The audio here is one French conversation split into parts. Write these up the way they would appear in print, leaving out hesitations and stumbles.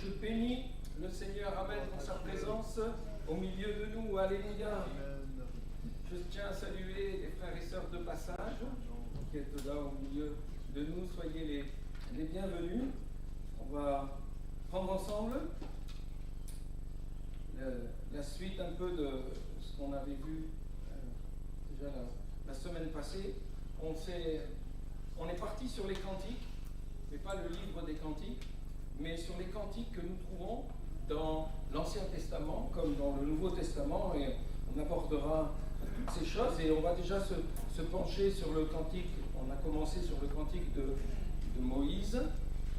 Je bénis le Seigneur, amen, pour sa présence au milieu de nous. Alléluia. Je tiens à saluer les frères et sœurs de passage qui êtes là au milieu de nous. Soyez les bienvenus. On va prendre ensemble la suite un peu de ce qu'on avait vu déjà la semaine passée. On est parti sur les cantiques, mais pas le livre des cantiques, mais sur les cantiques que nous trouvons dans l'Ancien Testament comme dans le Nouveau Testament, et on abordera toutes ces choses. Et on va déjà se pencher sur le cantique. On a commencé sur le cantique de Moïse.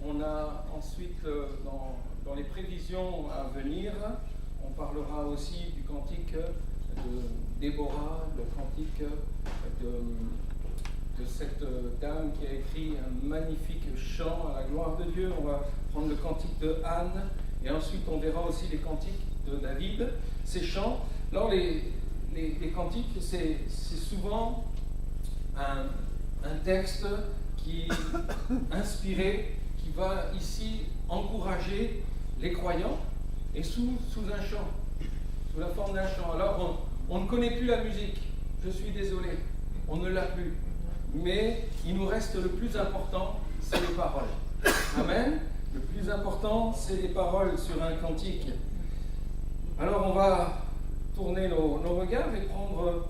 On a ensuite, dans les prévisions à venir, on parlera aussi du cantique de Déborah, le cantique de cette dame qui a écrit un magnifique chant à la gloire de Dieu. On va prendre le cantique de Anne, et ensuite on verra aussi les cantiques de David, ces chants. Alors les cantiques, c'est souvent un texte qui inspiré, qui va ici encourager les croyants, et sous un chant, sous la forme d'un chant. Alors on ne connaît plus la musique, je suis désolé, on ne l'a plus. Mais il nous reste le plus important, c'est les paroles. Amen. Le plus important, c'est les paroles sur un cantique. Alors on va tourner nos regards et prendre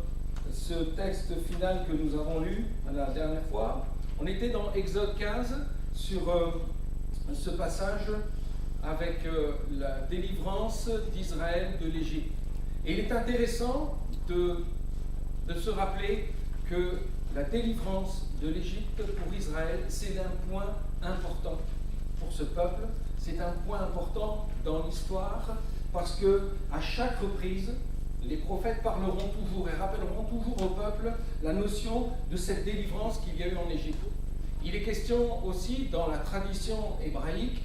ce texte final que nous avons lu la dernière fois. On était dans Exode 15 sur ce passage avec la délivrance d'Israël de l'Égypte. Et il est intéressant de se rappeler que la délivrance de l'Égypte pour Israël, c'est un point important pour ce peuple. C'est un point important dans l'histoire, parce que à chaque reprise, les prophètes parleront toujours et rappelleront toujours au peuple la notion de cette délivrance qu'il y a eu en Égypte. Il est question aussi dans la tradition hébraïque,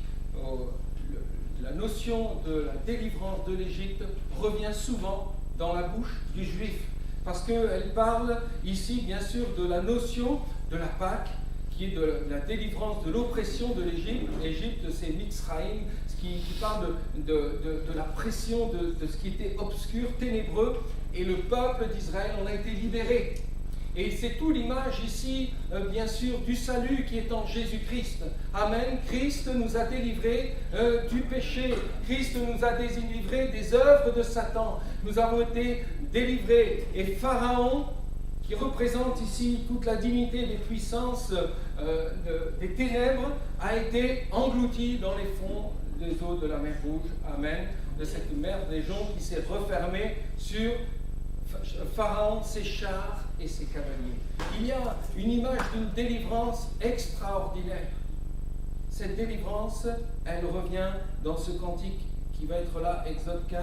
la notion de la délivrance de l'Égypte revient souvent dans la bouche du juif, parce qu'elle parle ici bien sûr de la notion de la Pâque, qui est de la délivrance de l'oppression de l'Égypte. L'Égypte, c'est Mitzraïm, qui parle de la pression de ce qui était obscur, ténébreux, et le peuple d'Israël en a été libéré. Et c'est tout l'image ici, bien sûr, du salut qui est en Jésus-Christ. Amen. Christ nous a délivrés du péché. Christ nous a délivrés des œuvres de Satan. Nous avons été délivrés. Et Pharaon, qui représente ici toute la dignité des puissances des ténèbres, a été englouti dans les fonds des eaux de la mer Rouge. Amen. De cette mer des gens qui s'est refermée sur Pharaon, ses chars et ses cavaliers. Il y a une image d'une délivrance extraordinaire. Cette délivrance, elle revient dans ce cantique qui va être là, Exode 15.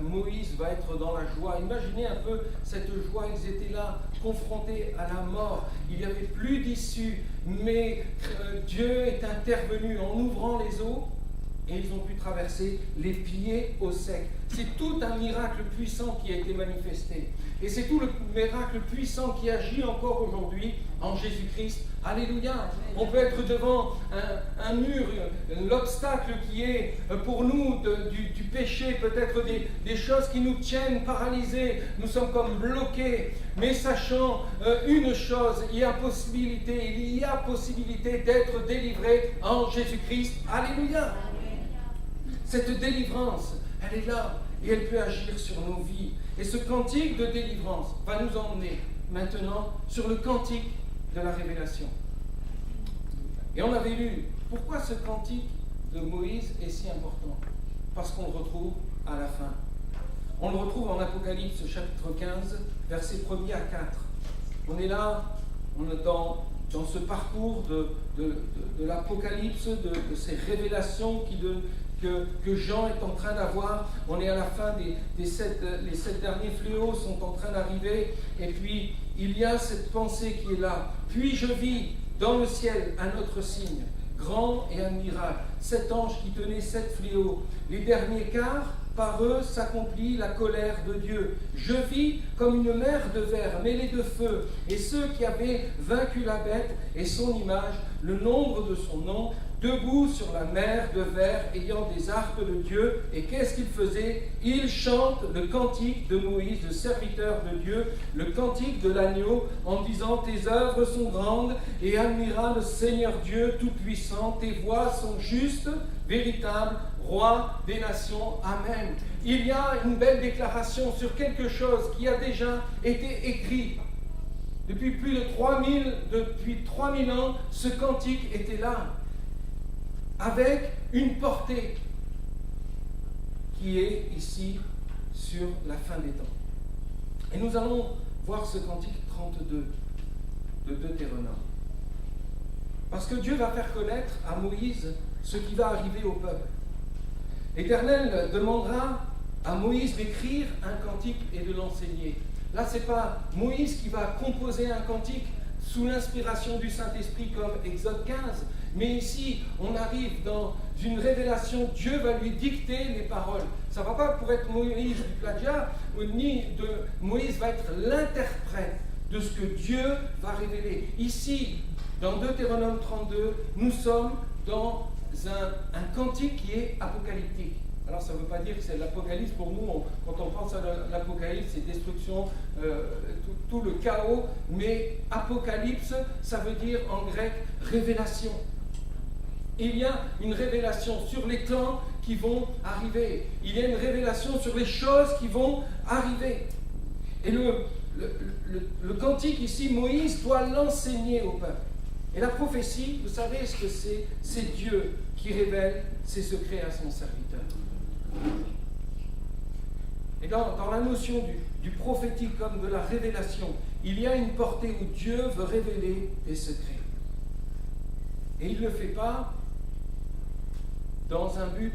Moïse va être dans la joie. Imaginez un peu cette joie, ils étaient là, confrontés à la mort. Il n'y avait plus d'issue, mais Dieu est intervenu en ouvrant les eaux, et ils ont pu traverser les pieds au sec. C'est tout un miracle puissant qui a été manifesté. Et c'est tout le miracle puissant qui agit encore aujourd'hui en Jésus-Christ. Alléluia. On peut être devant un mur, l'obstacle qui est pour nous du péché, peut-être des choses qui nous tiennent paralysés. Nous sommes comme bloqués. Mais sachant une chose, il y a possibilité d'être délivré en Jésus-Christ. Alléluia. Cette délivrance, elle est là et elle peut agir sur nos vies. Et ce cantique de délivrance va nous emmener maintenant sur le cantique de la révélation. Et on avait lu, pourquoi ce cantique de Moïse est si important? Parce qu'on le retrouve à la fin. On le retrouve en Apocalypse chapitre 15, versets 1er à 4. On est là, on est dans ce parcours de l'Apocalypse, de ces révélations que Jean est en train d'avoir. On est à la fin les 7 derniers fléaux sont en train d'arriver, et puis il y a cette pensée qui est là. Puis je vis dans le ciel un autre signe, grand et admirable, 7 anges qui tenaient 7 fléaux. Les derniers quarts, par eux s'accomplit la colère de Dieu. Je vis comme une mer de verre mêlée de feu, et ceux qui avaient vaincu la bête et son image, le nombre de son nom, debout sur la mer de verre, ayant des harpes de Dieu. Et qu'est-ce qu'ils faisaient? Ils chantent le cantique de Moïse, le serviteur de Dieu, le cantique de l'agneau, en disant: tes œuvres sont grandes et admirables, Seigneur Dieu Tout-Puissant, tes voies sont justes, véritables, Roi des nations. Amen. Il y a une belle déclaration sur quelque chose qui a déjà été écrit. Depuis plus de 3000 ans, ce cantique était là, avec une portée qui est ici sur la fin des temps. Et nous allons voir ce cantique 32 de Deutéronome. Parce que Dieu va faire connaître à Moïse ce qui va arriver au peuple. L'Éternel demandera à Moïse d'écrire un cantique et de l'enseigner. Là, ce n'est pas Moïse qui va composer un cantique sous l'inspiration du Saint-Esprit comme Exode 15, mais ici, on arrive dans une révélation, Dieu va lui dicter les paroles. Ça ne va pas pour être Moïse du plagiat, Moïse va être l'interprète de ce que Dieu va révéler. Ici, dans Deutéronome 32, nous sommes dans un cantique qui est apocalyptique. Alors ça ne veut pas dire que c'est l'Apocalypse. Pour nous, quand on pense à l'Apocalypse, c'est destruction, tout le chaos. Mais Apocalypse, ça veut dire en grec révélation. Il y a une révélation sur les temps qui vont arriver. Il y a une révélation sur les choses qui vont arriver. Et le cantique ici, Moïse doit l'enseigner au peuple. Et la prophétie, vous savez ce que c'est? C'est Dieu qui révèle ses secrets à son serviteur. Et dans la notion du prophétique comme de la révélation, il y a une portée où Dieu veut révéler des secrets. Et il ne le fait pas dans un but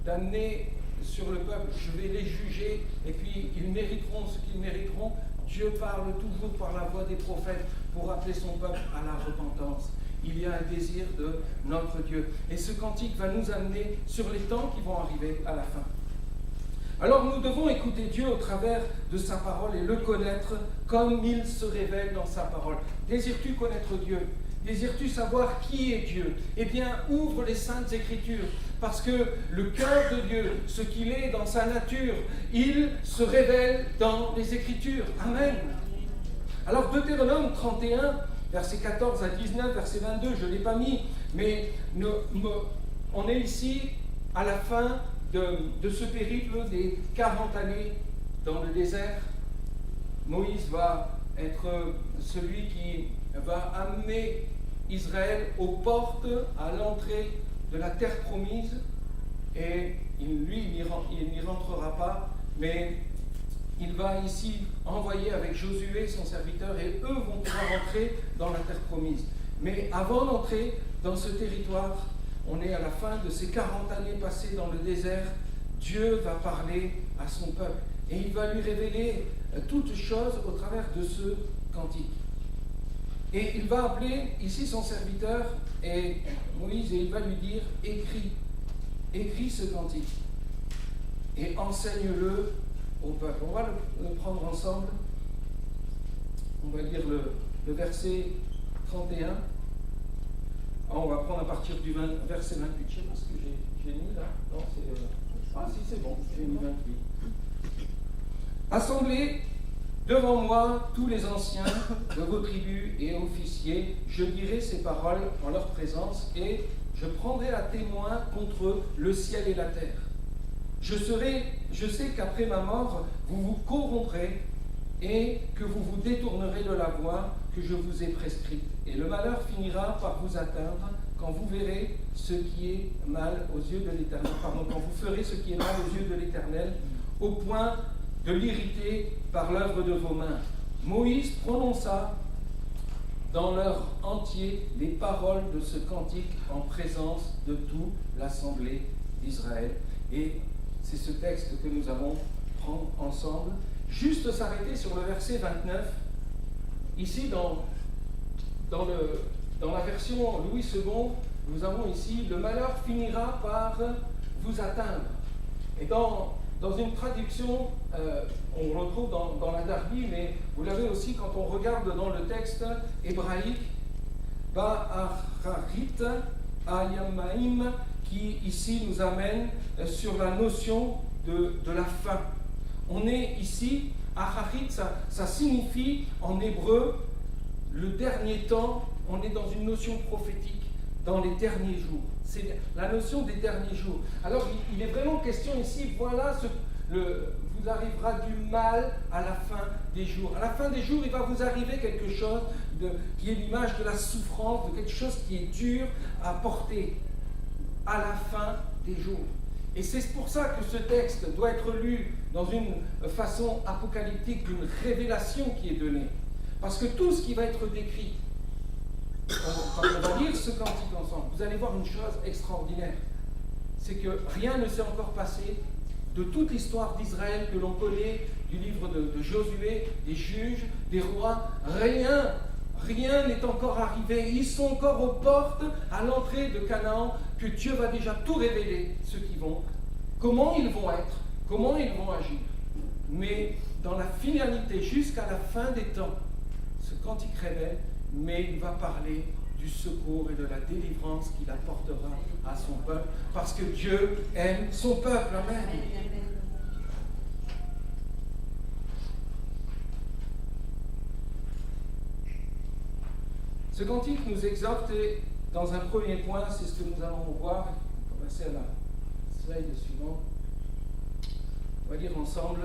d'amener sur le peuple, je vais les juger, et puis ils mériteront ce qu'ils mériteront. Dieu parle toujours par la voix des prophètes pour appeler son peuple à la repentance. Il y a un désir de notre Dieu. Et ce cantique va nous amener sur les temps qui vont arriver à la fin. Alors nous devons écouter Dieu au travers de sa parole et le connaître comme il se révèle dans sa parole. Désires-tu connaître Dieu? Désires-tu savoir qui est Dieu? Eh bien, ouvre les Saintes Écritures, parce que le cœur de Dieu, ce qu'il est dans sa nature, il se révèle dans les Écritures. Amen. Alors, Deutéronome 31, versets 14 à 19, verset 22, je ne l'ai pas mis, mais on est ici à la fin de ce périple des 40 années dans le désert. Moïse va être celui qui va amener Israël aux portes, à l'entrée de la terre promise, et il n'y rentrera pas, mais il va ici envoyer avec Josué, son serviteur, et eux vont pouvoir entrer dans la terre promise. Mais avant d'entrer dans ce territoire, on est à la fin de ces 40 années passées dans le désert, Dieu va parler à son peuple, et il va lui révéler toutes choses au travers de ce cantique. Et il va appeler ici son serviteur, et Moïse, et il va lui dire: écris ce cantique, et enseigne-le au peuple. On va le prendre ensemble. On va lire le verset 31. On va prendre à partir du verset 28. Je ne sais pas ce que j'ai mis là. Non, si, c'est bon, j'ai mis 28. Assemblez devant moi tous les anciens de vos tribus et officiers, je dirai ces paroles en leur présence, et je prendrai la témoin contre le ciel et la terre. Je sais qu'après ma mort, vous vous corromprez et que vous vous détournerez de la voie que je vous ai prescrite. Et le malheur finira par vous atteindre quand vous verrez ce qui est mal aux yeux de l'Éternel. Pardon, quand vous ferez ce qui est mal aux yeux de l'Éternel, au point de l'irriter par l'œuvre de vos mains. Moïse prononça dans leur entier les paroles de ce cantique en présence de toute l'assemblée d'Israël. Et c'est ce texte que nous allons prendre ensemble. Juste s'arrêter sur le verset 29. Ici, dans la version Louis II, nous avons ici « Le malheur finira par vous atteindre ». Et dans une traduction, on le retrouve dans la Darby, mais vous l'avez aussi quand on regarde dans le texte hébraïque. Ba'acharit Ayamaim, qui ici nous amène sur la notion de la fin. On est ici, Acharit, ça signifie en hébreu le dernier temps. On est dans une notion prophétique, dans les derniers jours. C'est la notion des derniers jours. Alors il est vraiment question ici, voilà, vous arrivera du mal à la fin des jours. À la fin des jours, il va vous arriver quelque chose qui est l'image de la souffrance, de quelque chose qui est dur à porter à la fin des jours. Et c'est pour ça que ce texte doit être lu dans une façon apocalyptique, d'une révélation qui est donnée. Parce que tout ce qui va être décrit, quand on va lire ce cantique ensemble, vous allez voir une chose extraordinaire. C'est que rien ne s'est encore passé de toute l'histoire d'Israël que l'on connaît, du livre de Josué, des juges, des rois. Rien n'est encore arrivé. Ils sont encore aux portes, à l'entrée de Canaan, que Dieu va déjà tout révéler, ceux qui vont, comment ils vont être, comment ils vont agir. Mais dans la finalité, jusqu'à la fin des temps, ce cantique révèle, mais il va parler du secours et de la délivrance qu'il apportera à son peuple, parce que Dieu aime son peuple. Amen. Ce cantique nous exhorte, et dans un premier point, c'est ce que nous allons voir. On va passer à la slide suivante. On va lire ensemble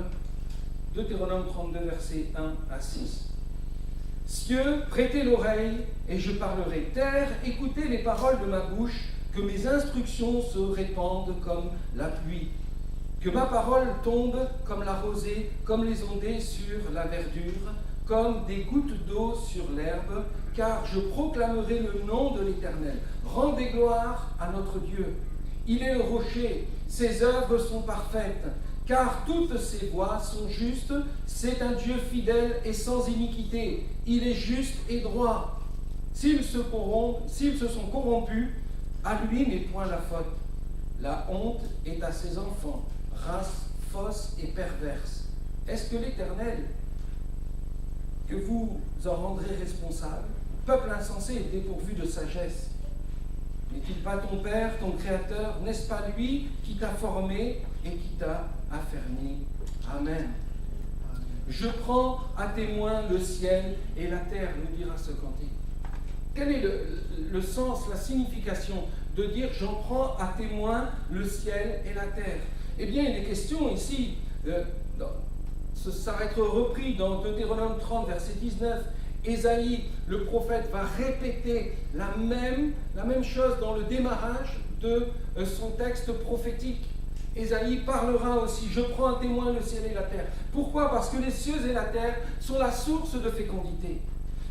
Deutéronome 32, versets 1 à 6. Cieux, prêtez l'oreille, et je parlerai. Terre, écoutez les paroles de ma bouche, que mes instructions se répandent comme la pluie. Que ma parole tombe comme la rosée, comme les ondées sur la verdure, comme des gouttes d'eau sur l'herbe, car je proclamerai le nom de l'Éternel. Rendez gloire à notre Dieu. Il est le rocher, ses œuvres sont parfaites, car toutes ses voies sont justes. C'est un Dieu fidèle et sans iniquité. Il est juste et droit. S'ils se sont corrompus, à lui n'est point la faute. La honte est à ses enfants, race fausse et perverse. Est-ce que l'Éternel, que vous en rendrez responsable, peuple insensé et dépourvu de sagesse, n'est-il pas ton Père, ton Créateur? N'est-ce pas lui qui t'a formé et qui t'a affermi? Amen. Je prends à témoin le ciel et la terre, nous dira ce cantique. Quel est le sens, la signification de dire j'en prends à témoin le ciel et la terre? Eh bien, il est question ici, ça va être repris dans Deutéronome 30, verset 19. Ésaïe, le prophète, va répéter la même chose dans le démarrage de son texte prophétique. Ésaïe parlera aussi, je prends à témoin le ciel et la terre. Pourquoi? Parce que les cieux et la terre sont la source de fécondité.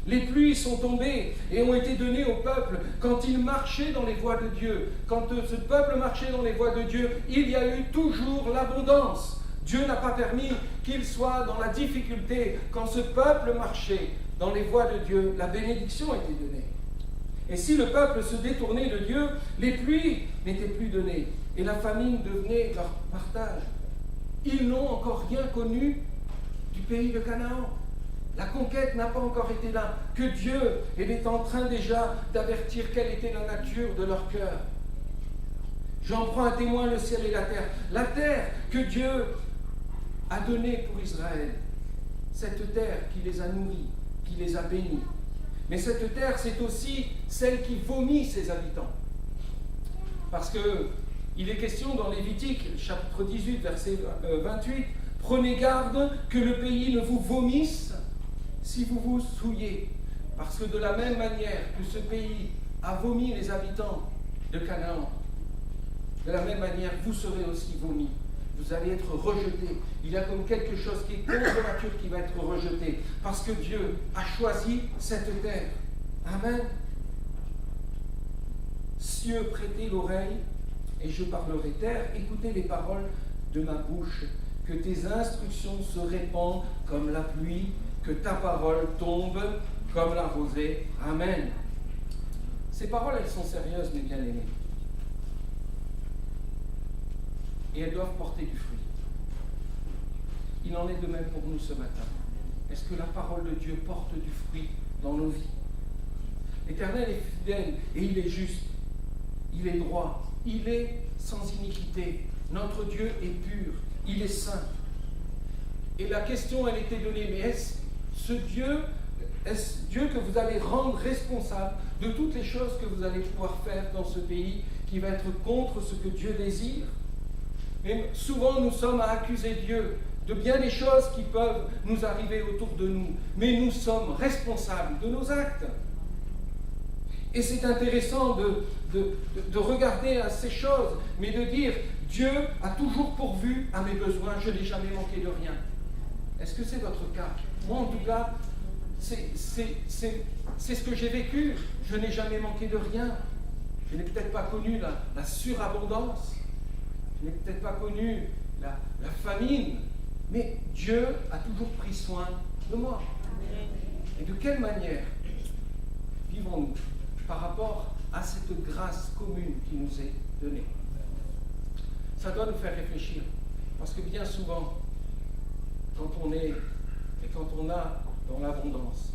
Les pluies sont tombées et ont été données au peuple quand il marchait dans les voies de Dieu. Quand ce peuple marchait dans les voies de Dieu, il y a eu toujours l'abondance. Dieu n'a pas permis qu'il soit dans la difficulté. Quand ce peuple marchait dans les voies de Dieu, la bénédiction était donnée. Et si le peuple se détournait de Dieu, les pluies n'étaient plus données et la famine devenait leur partage. Ils n'ont encore rien connu du pays de Canaan. La conquête n'a pas encore été là. Que Dieu est en train déjà d'avertir quelle était la nature de leur cœur. J'en prends à témoin le ciel et la terre. La terre que Dieu a donnée pour Israël. Cette terre qui les a nourris, qui les a bénis. Mais cette terre, c'est aussi celle qui vomit ses habitants. Parce qu'il est question dans Lévitique, chapitre 18, verset 28, « Prenez garde que le pays ne vous vomisse si vous vous souillez. » Parce que de la même manière que ce pays a vomi les habitants de Canaan, de la même manière, vous serez aussi vomis. Vous allez être rejetés. Il y a comme quelque chose qui est contre nature qui va être rejeté. Parce que Dieu a choisi cette terre. Amen. Cieux, prêtez l'oreille, et je parlerai. Terre, écoutez les paroles de ma bouche. Que tes instructions se répandent comme la pluie, que ta parole tombe comme la rosée. Amen. Ces paroles, elles sont sérieuses, mes bien-aimés. Et elles doivent porter du fruit. Il en est de même pour nous ce matin. Est-ce que la parole de Dieu porte du fruit dans nos vies? L'Éternel est fidèle et il est juste. Il est droit. Il est sans iniquité. Notre Dieu est pur. Il est saint. Et la question, elle était donnée, mais est-ce Dieu que vous allez rendre responsable de toutes les choses que vous allez pouvoir faire dans ce pays qui va être contre ce que Dieu désire? Mais souvent, nous sommes à accuser Dieu de bien des choses qui peuvent nous arriver autour de nous. Mais nous sommes responsables de nos actes. Et c'est intéressant de regarder à ces choses, mais de dire, Dieu a toujours pourvu à mes besoins, je n'ai jamais manqué de rien. Est-ce que c'est votre cas? Moi, en tout cas, c'est ce que j'ai vécu. Je n'ai jamais manqué de rien. Je n'ai peut-être pas connu la surabondance. Je n'ai peut-être pas connu la famine. Mais Dieu a toujours pris soin de moi. Et de quelle manière vivons-nous par rapport à cette grâce commune qui nous est donnée? Ça doit nous faire réfléchir. Parce que bien souvent, quand on a dans l'abondance,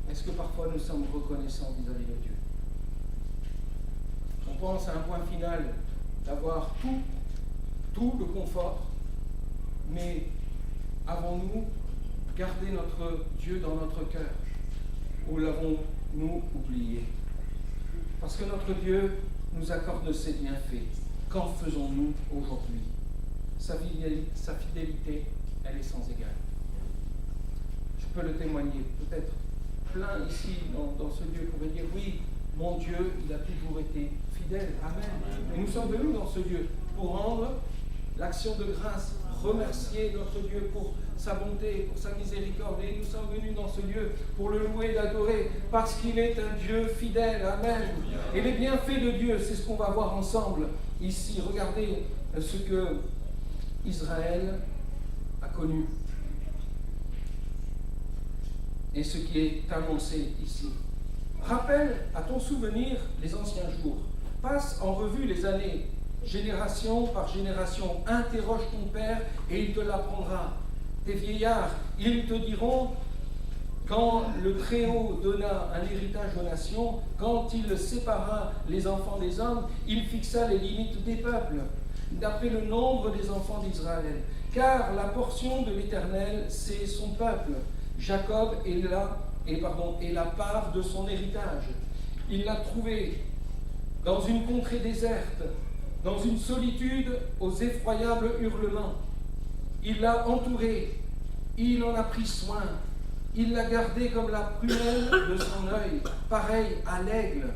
est-ce que parfois nous sommes reconnaissants vis-à-vis de Dieu? On pense à un point final d'avoir tout le confort, mais avons-nous gardé notre Dieu dans notre cœur? Ou l'avons-nous oublié? Parce que notre Dieu nous accorde ses bienfaits. Qu'en faisons-nous aujourd'hui? Sa fidélité, elle est sans égale. Je peux le témoigner. Peut-être plein ici, dans ce Dieu, pourrait dire, oui, mon Dieu, il a toujours été fidèle. Amen. Et nous sommes venus dans ce Dieu pour rendre l'action de grâce, remercier notre Dieu pour sa bonté, pour sa miséricorde. Et nous sommes venus dans ce lieu pour le louer, l'adorer, parce qu'il est un Dieu fidèle. Amen. Et les bienfaits de Dieu, c'est ce qu'on va voir ensemble ici. Regardez ce que Israël a connu et ce qui est annoncé ici. Rappelle à ton souvenir les anciens jours. Passe en revue les années, génération par génération. Interroge ton père et il te l'apprendra. Tes vieillards, ils te diront, quand le Très-Haut donna un héritage aux nations, quand il sépara les enfants des hommes, il fixa les limites des peuples, d'après le nombre des enfants d'Israël. Car la portion de l'Éternel, c'est son peuple. Jacob est la part de son héritage. Il l'a trouvé dans une contrée déserte, dans une solitude aux effroyables hurlements. Il l'a entouré, il en a pris soin, il l'a gardé comme la prunelle de son œil, pareil à l'aigle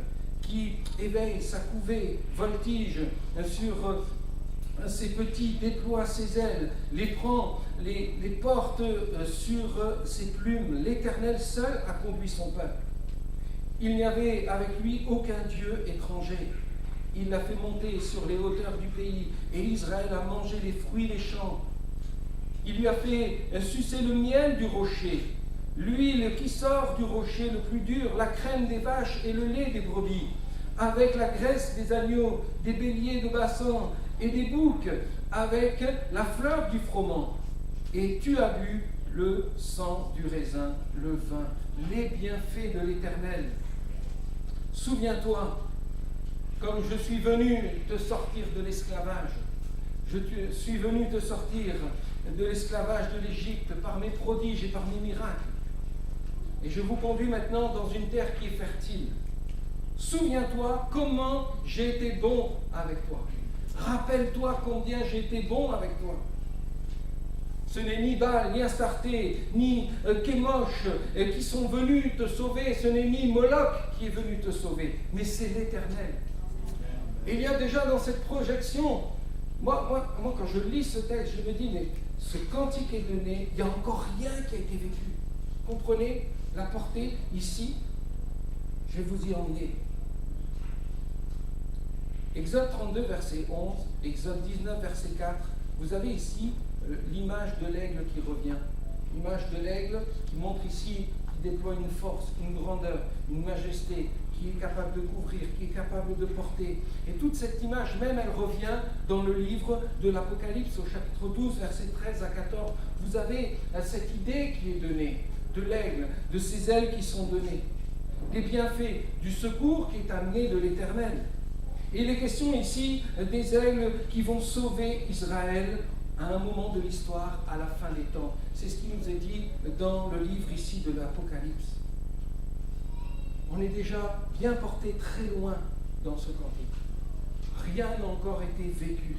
qui éveille sa couvée, voltige sur ses petits, déploie ses ailes, les prend, les porte sur ses plumes. L'Éternel seul a conduit son peuple. Il n'y avait avec lui aucun Dieu étranger. Il l'a fait monter sur les hauteurs du pays, et Israël a mangé les fruits des champs. Il lui a fait sucer le miel du rocher, l'huile qui sort du rocher le plus dur, la crème des vaches et le lait des brebis, avec la graisse des agneaux, des béliers de Bassan et des boucs, avec la fleur du froment. Et tu as bu le sang du raisin, le vin, les bienfaits de l'Éternel. Souviens-toi, comme je suis venu te sortir de l'esclavage, je suis venu te sortir de l'esclavage de l'Égypte par mes prodiges et par mes miracles. Et je vous conduis maintenant dans une terre qui est fertile. Souviens-toi comment j'ai été bon avec toi. Rappelle-toi combien j'ai été bon avec toi. Ce n'est ni Baal, ni Astarté, ni Kémosh qui sont venus te sauver. Ce n'est ni Moloch qui est venu te sauver, mais c'est l'Éternel. Et il y a déjà dans cette projection, moi quand je lis ce texte, je me dis, mais ce cantique est donné, il n'y a encore rien qui a été vécu. Comprenez la portée ici? Je vais vous y emmener. Exode 32, verset 11, Exode 19, verset 4, vous avez ici l'image de l'aigle qui revient. L'image de l'aigle qui montre ici, qui déploie une force, une grandeur, une majesté, qui est capable de couvrir, qui est capable de porter. Et toute cette image même, elle revient dans le livre de l'Apocalypse, au chapitre 12, versets 13 à 14. Vous avez cette idée qui est donnée, de l'aigle, de ses ailes qui sont données. les bienfaits du secours qui est amené de l'Éternel. Et il est question ici des aigles qui vont sauver Israël à un moment de l'histoire, à la fin des temps. C'est ce qui nous est dit dans le livre ici de l'Apocalypse. On est déjà bien porté très loin dans ce cantique. Rien n'a encore été vécu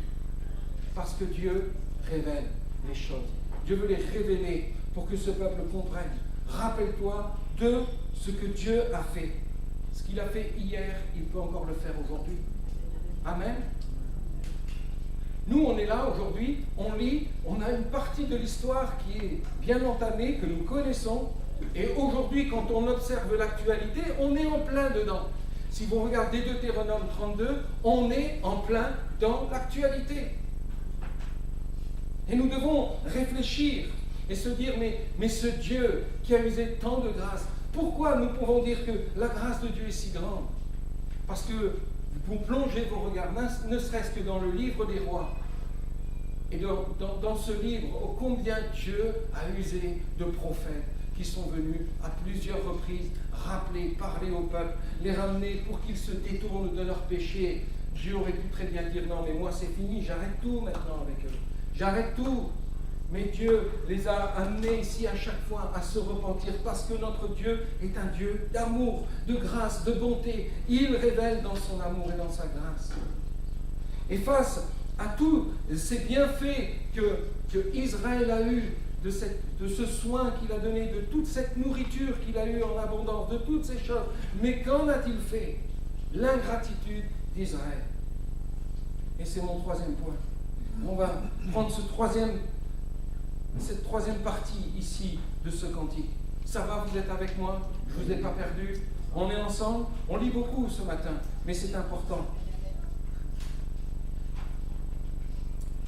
parce que Dieu révèle les choses. Dieu veut les révéler pour que ce peuple comprenne. Rappelle-toi de ce que Dieu a fait. Ce qu'il a fait hier, il peut encore le faire aujourd'hui. Amen. Nous, on est là aujourd'hui, on lit, on a une partie de l'histoire qui est bien entamée, que nous connaissons. Et aujourd'hui, quand on observe l'actualité, on est en plein dedans. Si vous regardez Deutéronome 32, on est en plein dans l'actualité. Et nous devons réfléchir et se dire, mais ce Dieu qui a usé tant de grâce, pourquoi nous pouvons dire que la grâce de Dieu est si grande? Parce que vous plongez vos regards, ne serait-ce que dans le livre des rois, et dans ce livre, ô combien Dieu a usé de prophètes qui sont venus à plusieurs reprises rappeler, parler au peuple, les ramener pour qu'ils se détournent de leurs péchés. Dieu aurait pu très bien dire, non mais moi c'est fini, j'arrête tout maintenant avec eux. J'arrête tout. Mais Dieu les a amenés ici à chaque fois à se repentir parce que notre Dieu est un Dieu d'amour, de grâce, de bonté. Il révèle dans son amour et dans sa grâce. Et face à tous ces bienfaits que Israël a eus, de ce soin qu'il a donné, de toute cette nourriture qu'il a eue en abondance, de toutes ces choses, mais qu'en a-t-il fait? L'ingratitude d'Israël. Et c'est mon troisième point. On va prendre cette troisième partie ici de ce cantique. Ça va, vous êtes avec moi? Je ne vous ai pas perdu? On est ensemble? On lit beaucoup ce matin, mais c'est important.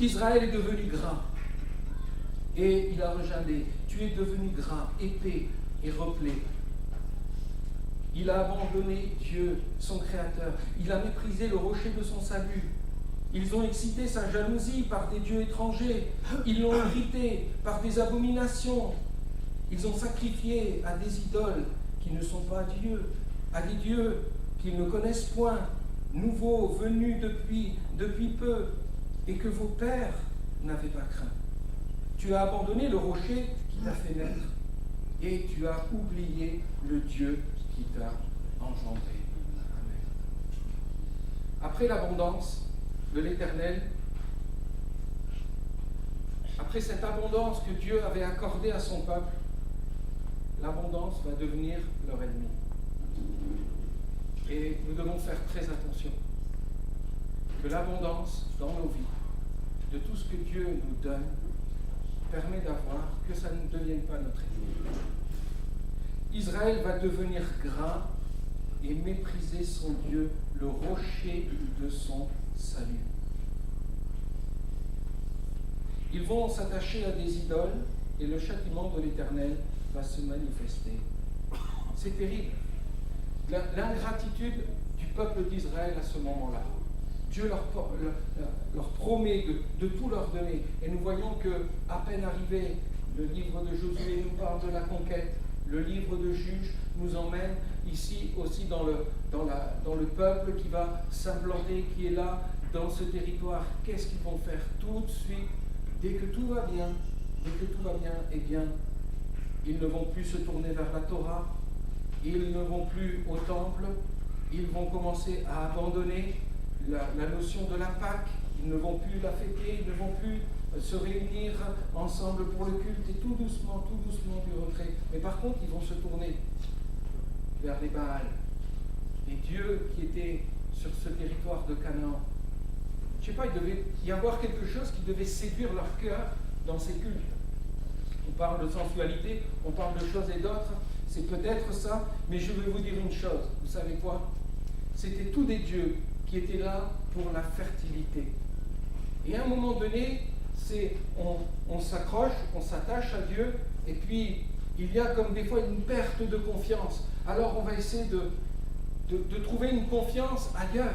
Israël est devenu gras et il a rejailli. Tu es devenu gras, épais et replé. Il a abandonné Dieu, son Créateur. Il a méprisé le rocher de son salut. Ils ont excité sa jalousie par des dieux étrangers. Ils l'ont irrité par des abominations. Ils ont sacrifié à des idoles qui ne sont pas dieux, à des dieux qu'ils ne connaissent point, nouveaux, venus depuis peu, et que vos pères n'avaient pas craint. Tu as abandonné le rocher qui t'a fait naître, et tu as oublié le Dieu qui t'a engendré. Amen. Après l'abondance de l'Éternel, après cette abondance que Dieu avait accordée à son peuple, l'abondance va devenir leur ennemi. Et nous devons faire très attention que l'abondance dans nos vies, de tout ce que Dieu nous donne, permet d'avoir que ça ne devienne pas notre ennemi. Israël va devenir gras et mépriser son Dieu, le rocher de son salut. Ils vont s'attacher à des idoles et le châtiment de l'Éternel va se manifester. C'est terrible. L'ingratitude du peuple d'Israël à ce moment-là. Dieu leur promet de tout leur donner. Et nous voyons qu'à peine arrivé, le livre de Josué nous parle de la conquête. Le livre de Juges nous emmène ici aussi dans le peuple qui va s'implanter, qui est là dans ce territoire. Qu'est-ce qu'ils vont faire tout de suite? Dès que tout va bien, eh bien, ils ne vont plus se tourner vers la Torah, ils ne vont plus au temple, ils vont commencer à abandonner la notion de la Pâque, ils ne vont plus la fêter, ils ne vont plus se réunir ensemble pour le culte, et tout doucement du retrait. Mais par contre, ils vont se tourner vers les Baals. Et Dieu qui était sur ce territoire de Canaan, je ne sais pas, il devait y avoir quelque chose qui devait séduire leur cœur dans ces cultes. On parle de sensualité, on parle de choses et d'autres, c'est peut-être ça, mais je vais vous dire une chose, vous savez quoi? C'était tous des dieux qui étaient là pour la fertilité. Et à un moment donné, on s'accroche, on s'attache à Dieu, et puis il y a comme des fois une perte de confiance. Alors on va essayer de trouver une confiance ailleurs.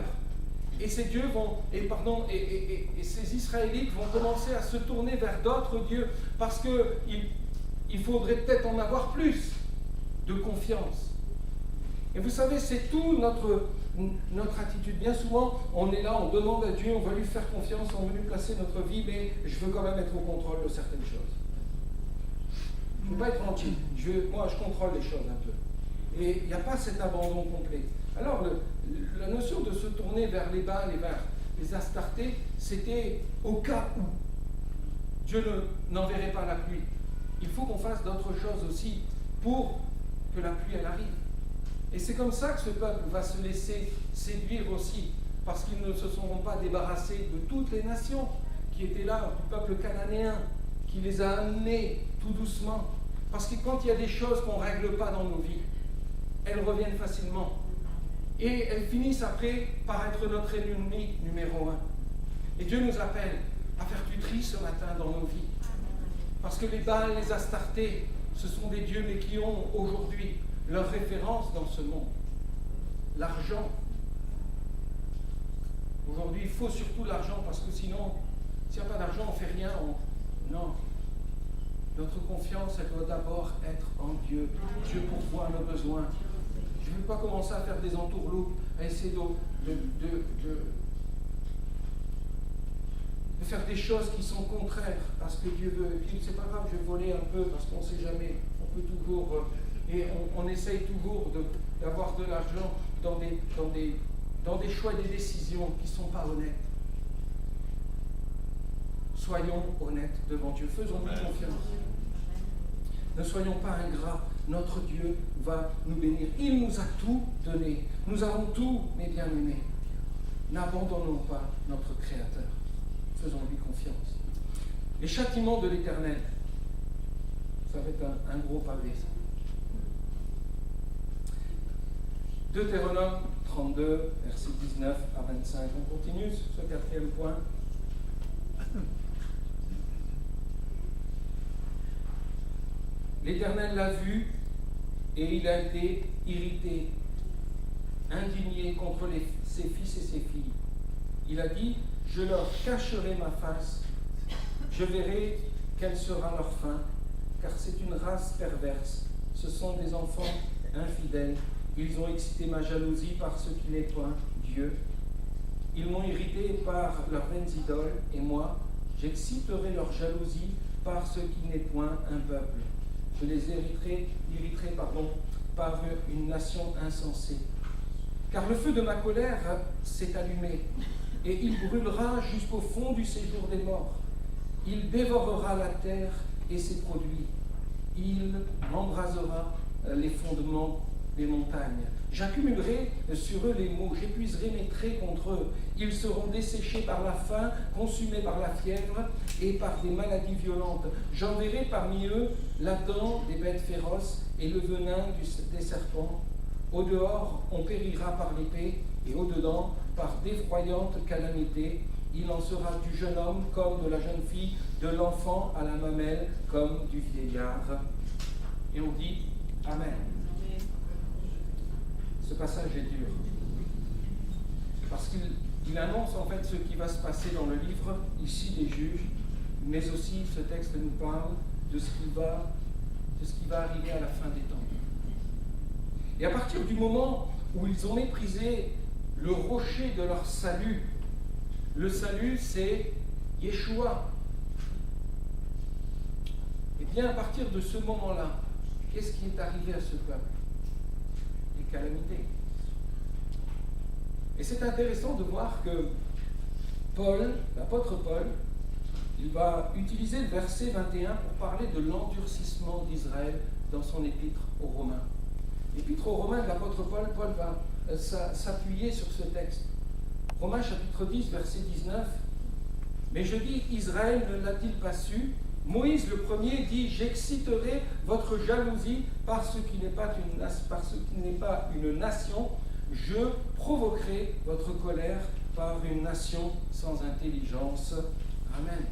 Et ces dieux et ces Israélites vont commencer à se tourner vers d'autres dieux, parce qu'il faudrait peut-être en avoir plus de confiance. Et vous savez, c'est tout notre attitude. Bien souvent, on est là, on demande à Dieu, on va lui faire confiance, on veut lui placer notre vie, mais je veux quand même être au contrôle de certaines choses. Je ne veux pas être tranquille. Moi, je contrôle les choses un peu. Et il n'y a pas cet abandon complet. Alors, la notion de se tourner vers les Baals et vers les Astartés, c'était au cas où Dieu n'enverrait pas la pluie. Il faut qu'on fasse d'autres choses aussi pour que la pluie elle arrive. Et c'est comme ça que ce peuple va se laisser séduire aussi, parce qu'ils ne se seront pas débarrassés de toutes les nations qui étaient là, du peuple cananéen, qui les a amenés tout doucement. Parce que quand il y a des choses qu'on ne règle pas dans nos vies, elles reviennent facilement. Et elles finissent après par être notre ennemi numéro 1. Et Dieu nous appelle à faire du tri ce matin dans nos vies. Parce que les Baals, les Astartés, ce sont des dieux, mais qui ont aujourd'hui leur référence dans ce monde. L'argent. Aujourd'hui, il faut surtout l'argent, parce que sinon, s'il n'y a pas d'argent, on ne fait rien. Non. Notre confiance, elle doit d'abord être en Dieu. Dieu pourvoit nos besoins. Je ne veux pas commencer à faire des entourloupes, à essayer de faire des choses qui sont contraires à ce que Dieu veut. Et puis, c'est pas grave, je vais voler un peu, parce qu'on ne sait jamais. On peut toujours... et on essaye toujours d'avoir de l'argent dans des choix et des décisions qui ne sont pas honnêtes. Soyons honnêtes devant Dieu. Faisons-lui confiance. Ne soyons pas ingrats. Notre Dieu va nous bénir. Il nous a tout donné. Nous avons tout, mes bien-aimés. N'abandonnons pas notre Créateur. Faisons-lui confiance. Les châtiments de l'Éternel. Ça va être un gros pavé, ça. Deutéronome 32, versets 19 à 25. On continue sur ce quatrième point. L'Éternel l'a vu et il a été irrité, indigné contre ses fils et ses filles. Il a dit, je leur cacherai ma face, je verrai quelle sera leur fin, car c'est une race perverse. Ce sont des enfants infidèles. Ils ont excité ma jalousie par ce qui n'est point Dieu. Ils m'ont irrité par leurs vaines idoles, et moi, j'exciterai leur jalousie par ce qui n'est point un peuple. Je les irriterai par une nation insensée. Car le feu de ma colère s'est allumé, et il brûlera jusqu'au fond du séjour des morts. Il dévorera la terre et ses produits. Il embrasera les fondements des montagnes. J'accumulerai sur eux les maux, j'épuiserai mes traits contre eux. Ils seront desséchés par la faim, consumés par la fièvre et par des maladies violentes. J'enverrai parmi eux la dent des bêtes féroces et le venin des serpents. Au dehors, on périra par l'épée, et au dedans, par d'effroyables calamités. Il en sera du jeune homme comme de la jeune fille, de l'enfant à la mamelle comme du vieillard. Et on dit Amen. Ce passage est dur, parce qu'il annonce en fait ce qui va se passer dans le livre, ici des juges, mais aussi ce texte nous parle de ce qui va arriver à la fin des temps. Et à partir du moment où ils ont méprisé le rocher de leur salut, le salut c'est Yeshua. Et bien à partir de ce moment-là, qu'est-ce qui est arrivé à ce peuple? Les calamités. Et c'est intéressant de voir que Paul, l'apôtre Paul, il va utiliser le verset 21 pour parler de l'endurcissement d'Israël dans son épître aux Romains. L'épître aux Romains de l'apôtre Paul, Paul va s'appuyer sur ce texte. Romains chapitre 10, verset 19. Mais je dis, Israël ne l'a-t-il pas su? Moïse le premier dit, j'exciterai votre jalousie par ce qui n'est pas une nation, je provoquerai votre colère par une nation sans intelligence. Amen.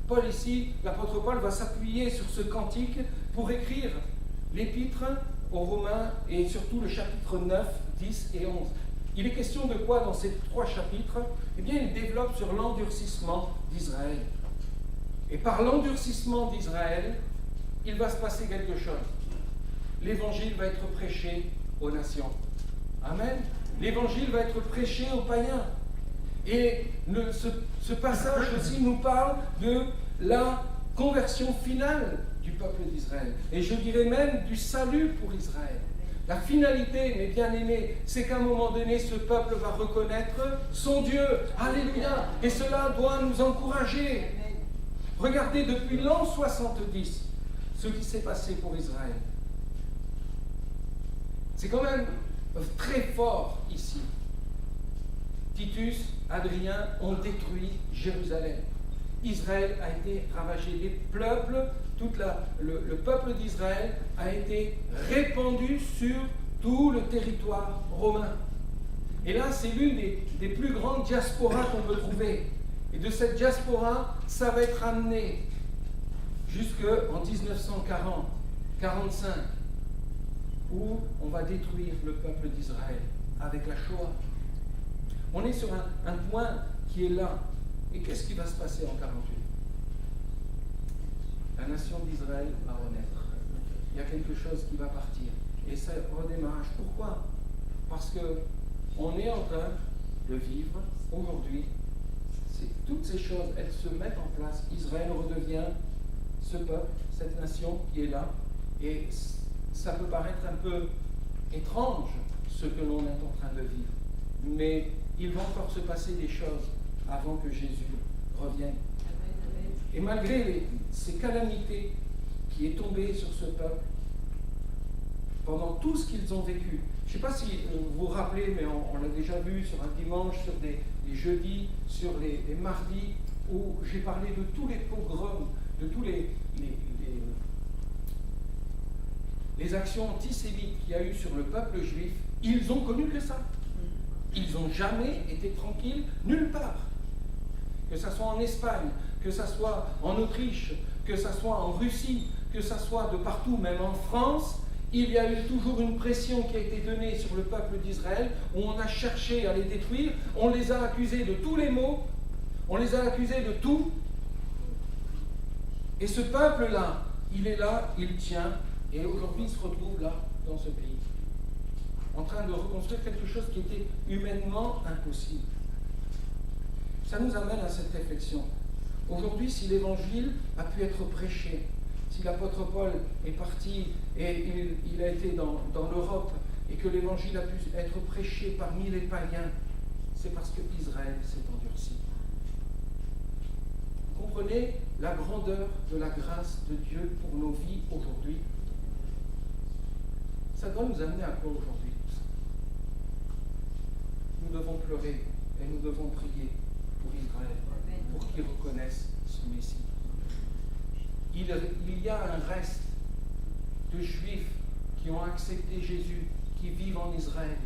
Paul ici, l'apôtre Paul va s'appuyer sur ce cantique pour écrire l'épître aux Romains et surtout le chapitre 9, 10 et 11. Il est question de quoi dans ces trois chapitres? Eh bien, il développe sur l'endurcissement d'Israël. Et par l'endurcissement d'Israël, il va se passer quelque chose. L'évangile va être prêché aux nations. Amen. L'évangile va être prêché aux païens. Et ce passage aussi nous parle de la conversion finale du peuple d'Israël. Et je dirais même du salut pour Israël. La finalité, mes bien-aimés, c'est qu'à un moment donné, ce peuple va reconnaître son Dieu. Alléluia. Et cela doit nous encourager. Regardez depuis l'an 70 ce qui s'est passé pour Israël. C'est quand même très fort ici. Titus, Adrien ont détruit Jérusalem. Israël a été ravagé. Les peuples, le peuple d'Israël a été répandu sur tout le territoire romain. Et là, c'est l'une des plus grandes diasporas qu'on peut trouver. Et de cette diaspora, ça va être amené jusqu'en 1940, 45, où on va détruire le peuple d'Israël avec la Shoah. On est sur un point qui est là. Et qu'est-ce qui va se passer en 48? La nation d'Israël va renaître. Il y a quelque chose qui va partir. Et ça redémarrage. Pourquoi? Parce qu'on est en train de vivre aujourd'hui. Toutes ces choses, elles se mettent en place. Israël redevient ce peuple, cette nation qui est là. Et ça peut paraître un peu étrange, ce que l'on est en train de vivre. Mais il va encore se passer des choses avant que Jésus revienne. Et malgré ces calamités qui est tombée sur ce peuple, pendant tout ce qu'ils ont vécu, je ne sais pas si vous vous rappelez, mais on l'a déjà vu sur un dimanche, sur des jeudis, sur les mardis, où j'ai parlé de tous les pogroms, de tous les actions antisémites qu'il y a eu sur le peuple juif. Ils ont connu que ça. Ils n'ont jamais été tranquilles nulle part. Que ce soit en Espagne, que ce soit en Autriche, que ce soit en Russie, que ce soit de partout, même en France, il y a eu toujours une pression qui a été donnée sur le peuple d'Israël, où on a cherché à les détruire, on les a accusés de tous les maux, on les a accusés de tout. Et ce peuple-là, il est là, il tient, et aujourd'hui il se retrouve là, dans ce pays, en train de reconstruire quelque chose qui était humainement impossible. Ça nous amène à cette réflexion. Aujourd'hui, si l'évangile a pu être prêché, si l'apôtre Paul est parti et il a été dans l'Europe et que l'évangile a pu être prêché parmi les païens, c'est parce que Israël s'est endurci. Vous comprenez la grandeur de la grâce de Dieu pour nos vies aujourd'hui? Ça doit nous amener à quoi aujourd'hui? Nous devons pleurer et nous devons prier pour Israël, pour qu'ils reconnaissent son Messie. Il y a un reste de Juifs qui ont accepté Jésus, qui vivent en Israël.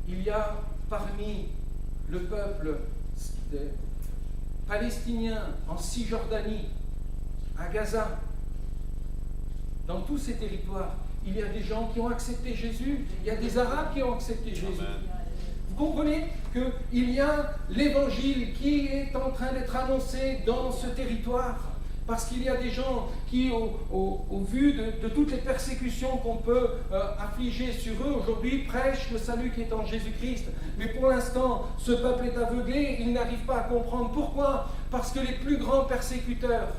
Il y a parmi le peuple palestinien en Cisjordanie, à Gaza, dans tous ces territoires, il y a des gens qui ont accepté Jésus, il y a des Arabes qui ont accepté Jésus. Vous comprenez qu'il y a l'évangile qui est en train d'être annoncé dans ce territoire. Parce qu'il y a des gens qui, au vu de toutes les persécutions qu'on peut affliger sur eux aujourd'hui, prêchent le salut qui est en Jésus-Christ. Mais pour l'instant, ce peuple est aveuglé, il n'arrive pas à comprendre. Pourquoi? Parce que les plus grands persécuteurs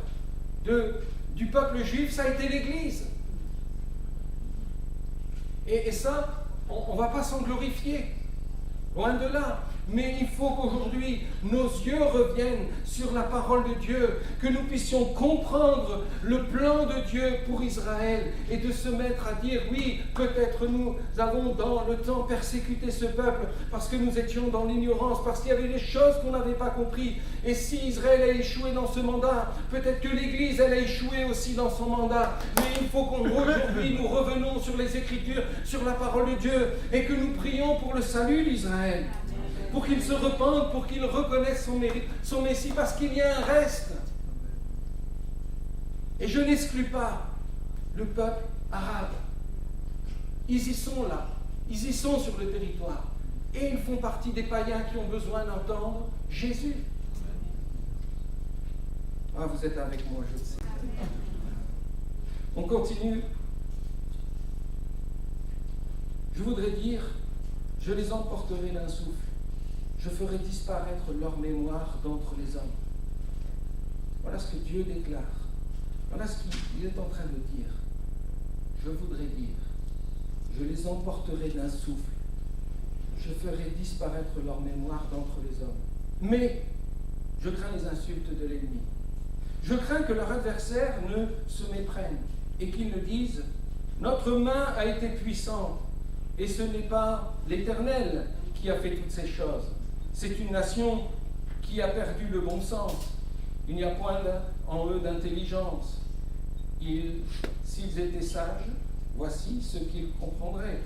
du peuple juif, ça a été l'Église. Et ça, on ne va pas s'en glorifier. Loin de là. Mais il faut qu'aujourd'hui, nos yeux reviennent sur la parole de Dieu, que nous puissions comprendre le plan de Dieu pour Israël et de se mettre à dire, oui, peut-être nous avons dans le temps persécuté ce peuple parce que nous étions dans l'ignorance, parce qu'il y avait des choses qu'on n'avait pas compris. Et si Israël a échoué dans ce mandat, peut-être que l'Église, elle a échoué aussi dans son mandat. Mais il faut qu'aujourd'hui, nous revenons sur les Écritures, sur la parole de Dieu et que nous prions pour le salut d'Israël. Pour qu'il se repente, pour qu'il reconnaisse son Messie, parce qu'il y a un reste. Et je n'exclus pas le peuple arabe. Ils y sont là, ils y sont sur le territoire. Et ils font partie des païens qui ont besoin d'entendre Jésus. Ah, vous êtes avec moi, je le sais. On continue. Je voudrais dire Je les emporterai d'un souffle. Je ferai disparaître leur mémoire d'entre les hommes. Voilà ce que Dieu déclare. Voilà ce qu'il est en train de dire. Je voudrais dire, je les emporterai d'un souffle. Je ferai disparaître leur mémoire d'entre les hommes. Mais je crains les insultes de l'ennemi. Je crains que leur adversaire ne se méprenne et qu'ils ne disent « Notre main a été puissante et ce n'est pas l'Éternel qui a fait toutes ces choses. C'est une nation qui a perdu le bon sens. Il n'y a point en eux d'intelligence. S'ils étaient sages, voici ce qu'ils comprendraient.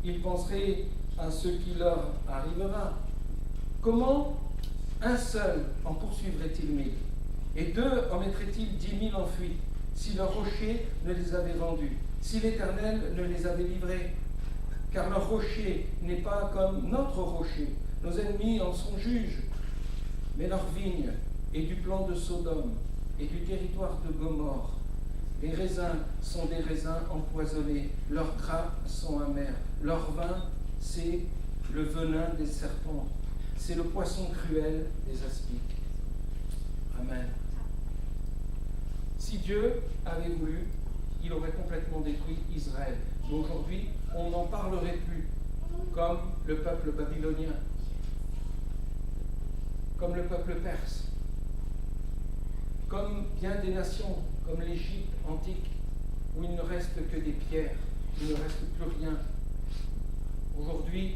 Ils penseraient à ce qui leur arrivera. Comment un seul en poursuivrait-il 1000 et 2 en mettraient-ils 10 000 en fuite si leur rocher ne les avait vendus, si l'Éternel ne les avait livrés? Car leur rocher n'est pas comme notre rocher. Nos ennemis en sont juges. Mais leur vigne est du plan de Sodome et du territoire de Gomorrhe. Les raisins sont des raisins empoisonnés, leurs grappes sont amères, leur vin, c'est le venin des serpents, c'est le poisson cruel des aspics. Amen. Si Dieu avait voulu, il aurait complètement détruit Israël. Mais aujourd'hui, on n'en parlerait plus, comme le peuple babylonien, comme le peuple perse, comme bien des nations, comme l'Égypte antique, où il ne reste que des pierres, il ne reste plus rien. Aujourd'hui,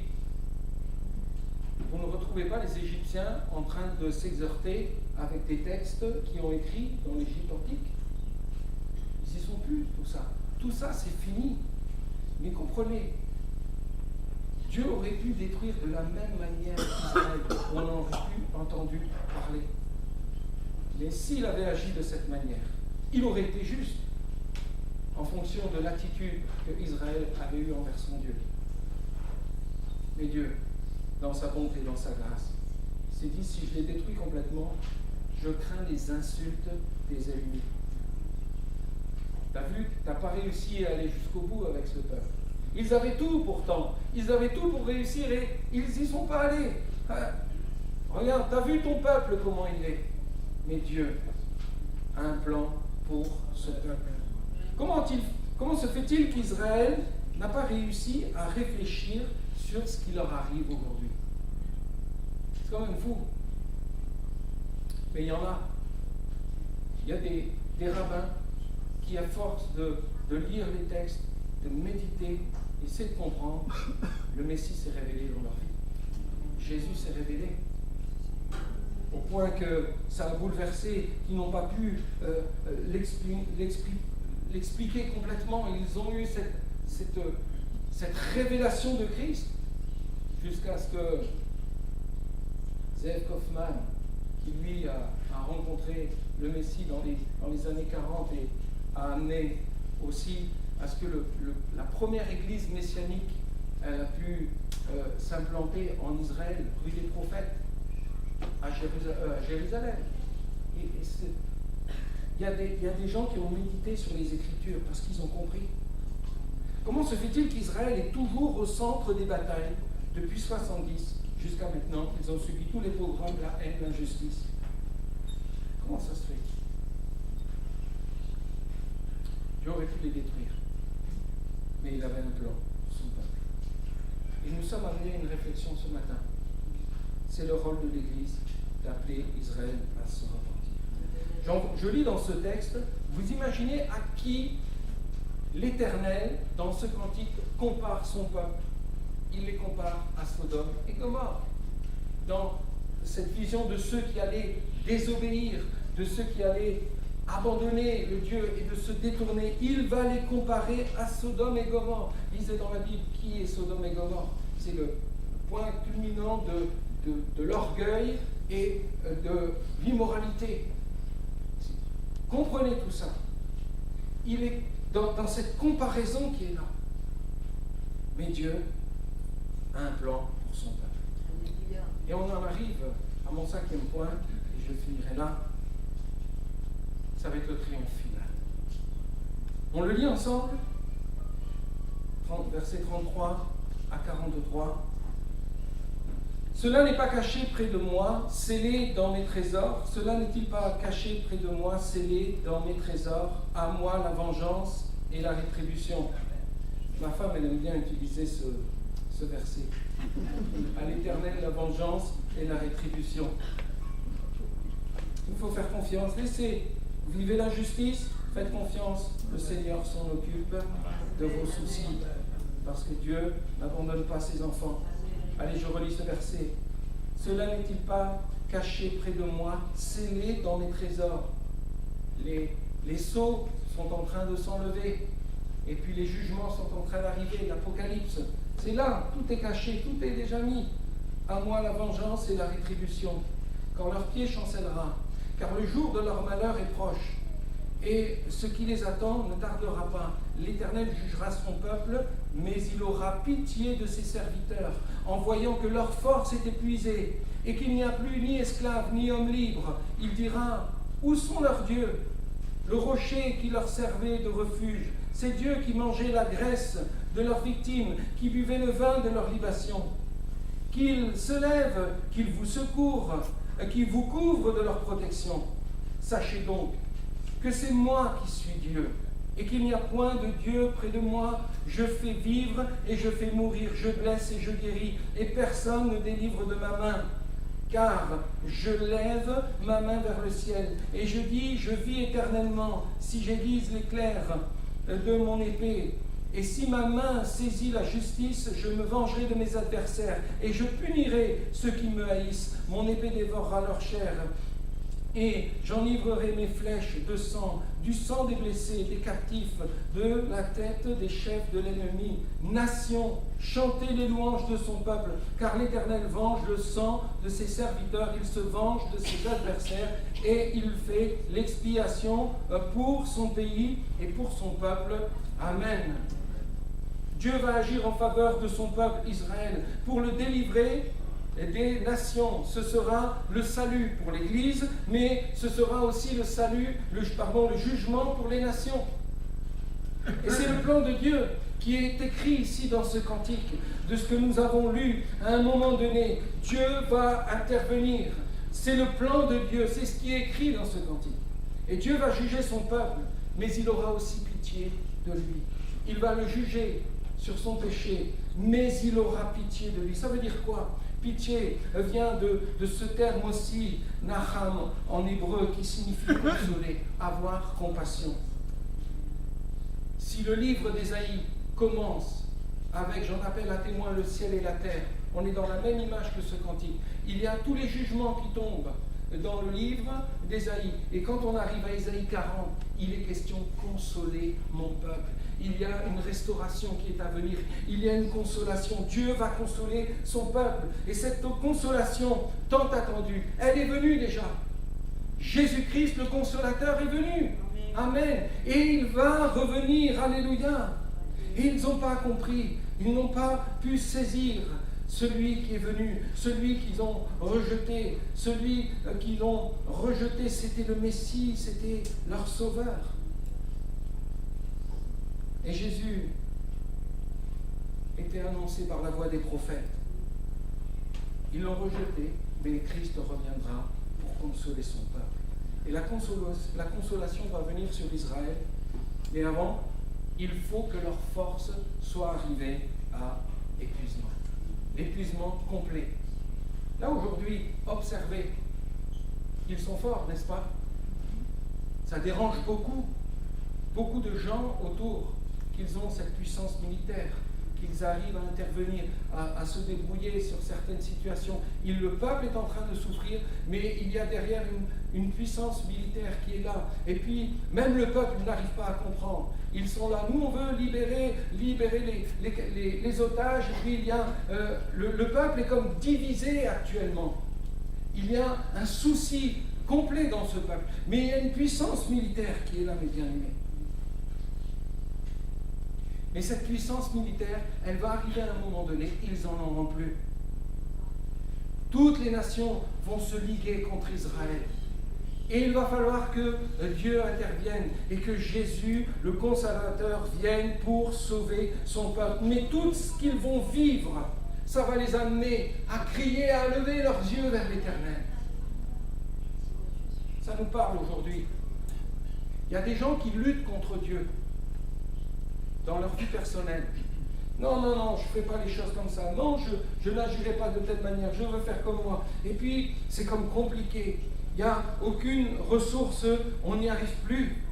vous ne retrouvez pas les Égyptiens en train de s'exhorter avec des textes qui ont écrit dans l'Égypte antique. Ils n'y sont plus, tout ça. Tout ça, c'est fini. Mais comprenez, Dieu aurait pu détruire de la même manière Israël, où on n'en aurait plus entendu parler. Mais s'il avait agi de cette manière, il aurait été juste en fonction de l'attitude que Israël avait eue envers son Dieu. Mais Dieu, dans sa bonté et dans sa grâce, s'est dit, si je les détruis complètement, je crains les insultes des ennemis. T'as vu, t'as pas réussi à aller jusqu'au bout avec ce peuple. Ils avaient tout pourtant, ils avaient tout pour réussir et ils n'y sont pas allés. Hein? Regarde, t'as vu ton peuple comment il est. Mais Dieu a un plan pour ce peuple. Comment se fait-il qu'Israël n'a pas réussi à réfléchir sur ce qui leur arrive aujourd'hui? C'est quand même fou. Mais il y en a. Il y a des rabbins qui, à force de lire les textes, de méditer, essaient de comprendre, le Messie s'est révélé dans leur vie. Jésus s'est révélé. Au point que ça a bouleversé, qu'ils n'ont pas pu l'expliquer complètement. Ils ont eu cette révélation de Christ, jusqu'à ce que Zev Kaufman, qui lui a rencontré le Messie dans les années 40 et a amené aussi à ce que la première église messianique elle a pu s'implanter en Israël, rue des Prophètes, à Jérusalem. Il y a des gens qui ont médité sur les Écritures parce qu'ils ont compris. Comment se fait-il qu'Israël est toujours au centre des batailles depuis 70 jusqu'à maintenant? Ils ont subi tous les pogroms, la haine, l'injustice. Comment ça se fait? Dieu aurait pu les détruire, mais il avait un plan pour son peuple. Et nous sommes amenés à une réflexion ce matin. C'est le rôle de l'Église d'appeler Israël à se repentir. Je lis dans ce texte, vous imaginez à qui l'Éternel, dans ce cantique, compare son peuple. Il les compare à Sodome et Gomorrhe. Dans cette vision de ceux qui allaient désobéir, de ceux qui allaient abandonner le Dieu et de se détourner, il va les comparer à Sodome et Gomorrhe. Lisez dans la Bible qui est Sodome et Gomorrhe. C'est le point culminant de l'orgueil et de l'immoralité. Comprenez tout ça. Il est dans cette comparaison qui est là. Mais Dieu a un plan pour son peuple. Et on en arrive à mon 5e point, et je finirai là. Ça va être le triomphe final. On le lit ensemble, versets 33 à 43. Cela n'est pas caché près de moi, scellé dans mes trésors. Cela n'est-il pas caché près de moi, scellé dans mes trésors? À moi la vengeance et la rétribution. Ma femme, elle aime bien utiliser ce verset. À l'Éternel la vengeance et la rétribution. Il faut faire confiance. Laissez, vous vivez l'injustice, faites confiance. Le Seigneur s'en occupe de vos soucis. Parce que Dieu n'abandonne pas ses enfants. Allez, je relis ce verset. Cela n'est-il pas caché près de moi, scellé dans mes trésors? Les sceaux sont en train de s'enlever. Et puis les jugements sont en train d'arriver. L'Apocalypse, c'est là, tout est caché, tout est déjà mis. À moi la vengeance et la rétribution. Quand leur pied chancellera, car le jour de leur malheur est proche. Et ce qui les attend ne tardera pas. L'Éternel jugera son peuple, mais il aura pitié de ses serviteurs, en voyant que leur force est épuisée, et qu'il n'y a plus ni esclaves, ni hommes libres. Il dira, où sont leurs dieux? Le rocher qui leur servait de refuge, ces dieux qui mangeaient la graisse de leurs victimes, qui buvaient le vin de leurs libations. Qu'ils se lèvent, qu'ils vous secourent, qu'ils vous couvrent de leur protection. Sachez donc que c'est moi qui suis Dieu, et qu'il n'y a point de Dieu près de moi. Je fais vivre et je fais mourir, je blesse et je guéris, et personne ne délivre de ma main. Car je lève ma main vers le ciel, et je dis, je vis éternellement, si j'aiguise l'éclair de mon épée. Et si ma main saisit la justice, je me vengerai de mes adversaires, et je punirai ceux qui me haïssent. Mon épée dévorera leur chair. Et j'enivrerai mes flèches de sang, du sang des blessés, des captifs, de la tête des chefs de l'ennemi. Nation, chantez les louanges de son peuple, car l'Éternel venge le sang de ses serviteurs, il se venge de ses adversaires, et il fait l'expiation pour son pays et pour son peuple. Amen. Dieu va agir en faveur de son peuple Israël pour le délivrer des nations. Ce sera le salut pour l'Église, mais ce sera aussi le jugement pour les nations. Et c'est le plan de Dieu qui est écrit ici dans ce cantique, de ce que nous avons lu à un moment donné. Dieu va intervenir. C'est le plan de Dieu, c'est ce qui est écrit dans ce cantique. Et Dieu va juger son peuple, mais il aura aussi pitié de lui. Il va le juger sur son péché, mais il aura pitié de lui. Ça veut dire quoi? Pitié vient de ce terme aussi, nacham, en hébreu, qui signifie consoler, avoir compassion. Si le livre d'Ésaïe commence avec « J'en appelle à témoin le ciel et la terre », on est dans la même image que ce cantique. Il y a tous les jugements qui tombent dans le livre d'Ésaïe. Et quand on arrive à Ésaïe 40, il est question de consoler mon peuple. Il y a une restauration qui est à venir. Il y a une consolation. Dieu va consoler son peuple. Et cette consolation tant attendue, elle est venue déjà. Jésus-Christ, le consolateur, est venu. Amen. Et il va revenir. Alléluia. Et ils n'ont pas compris. Ils n'ont pas pu saisir celui qui est venu, celui qu'ils ont rejeté. Celui qu'ils ont rejeté, c'était le Messie, c'était leur sauveur. Et Jésus était annoncé par la voix des prophètes. Ils l'ont rejeté, mais Christ reviendra pour consoler son peuple. Et la consolation va venir sur Israël. Mais avant, il faut que leur force soit arrivée à épuisement. L'épuisement complet. Là, aujourd'hui, observez. Ils sont forts, n'est-ce pas? Ça dérange beaucoup de gens autour, qu'ils ont cette puissance militaire, qu'ils arrivent à intervenir, à se débrouiller sur certaines situations. Le peuple est en train de souffrir, mais il y a derrière une puissance militaire qui est là. Et puis, même le peuple n'arrive pas à comprendre. Ils sont là. Nous, on veut libérer les otages. Et puis, il y a, le peuple est comme divisé actuellement. Il y a un souci complet dans ce peuple. Mais il y a une puissance militaire qui est là, mes bien-aimés. Mais cette puissance militaire, elle va arriver à un moment donné, ils n'en auront plus. Toutes les nations vont se liguer contre Israël. Et il va falloir que Dieu intervienne et que Jésus, le consolateur, vienne pour sauver son peuple. Mais tout ce qu'ils vont vivre Ça va les amener à crier, à lever leurs yeux vers l'Éternel. Ça nous parle aujourd'hui. Il y a des gens qui luttent contre Dieu dans leur vie personnelle. Non, je ne fais pas les choses comme ça. Non, je n'agirai pas de telle manière. Je veux faire comme moi. Et puis, c'est comme compliqué. Il n'y a aucune ressource. On n'y arrive plus.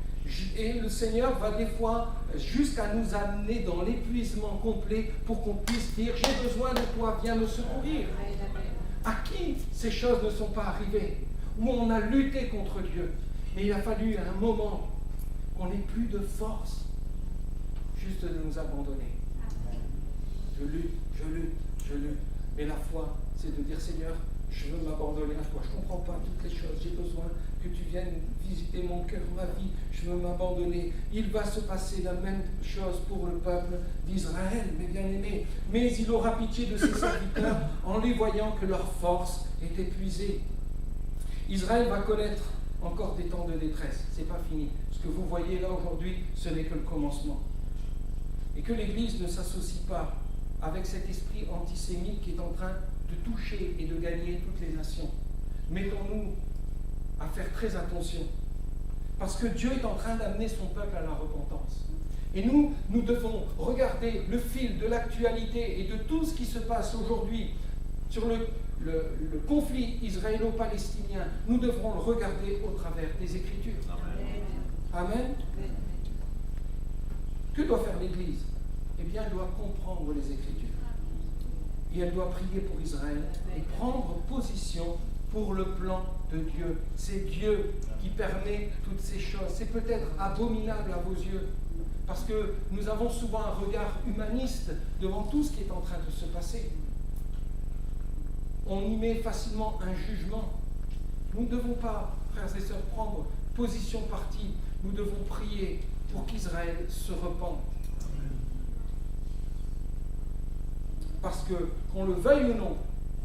Et le Seigneur va des fois jusqu'à nous amener dans l'épuisement complet pour qu'on puisse dire « J'ai besoin de toi, viens me secourir ». À qui ces choses ne sont pas arrivées? Où on a lutté contre Dieu. Mais il a fallu à un moment qu'on n'ait plus de force juste de nous abandonner. Je lutte. Mais la foi, c'est de dire Seigneur, je veux m'abandonner à toi. Je ne comprends pas toutes les choses. J'ai besoin que tu viennes visiter mon cœur, ma vie. Je veux m'abandonner. Il va se passer la même chose pour le peuple d'Israël, mes bien-aimés. Mais il aura pitié de ses serviteurs en les voyant que leur force est épuisée. Israël va connaître encore des temps de détresse. Ce n'est pas fini. Ce que vous voyez là aujourd'hui, ce n'est que le commencement. Et que l'Église ne s'associe pas avec cet esprit antisémite qui est en train de toucher et de gagner toutes les nations. Mettons-nous à faire très attention. Parce que Dieu est en train d'amener son peuple à la repentance. Et nous devons regarder le fil de l'actualité et de tout ce qui se passe aujourd'hui sur le conflit israélo-palestinien. Nous devrons le regarder au travers des Écritures. Amen. Amen. Que doit faire l'Église? Eh bien, elle doit comprendre les Écritures. Et elle doit prier pour Israël et prendre position pour le plan de Dieu. C'est Dieu qui permet toutes ces choses. C'est peut-être abominable à vos yeux, parce que nous avons souvent un regard humaniste devant tout ce qui est en train de se passer. On y met facilement un jugement. Nous ne devons pas, frères et sœurs, prendre position partie. Nous devons prier pour qu'Israël se repente. Parce que, qu'on le veuille ou non,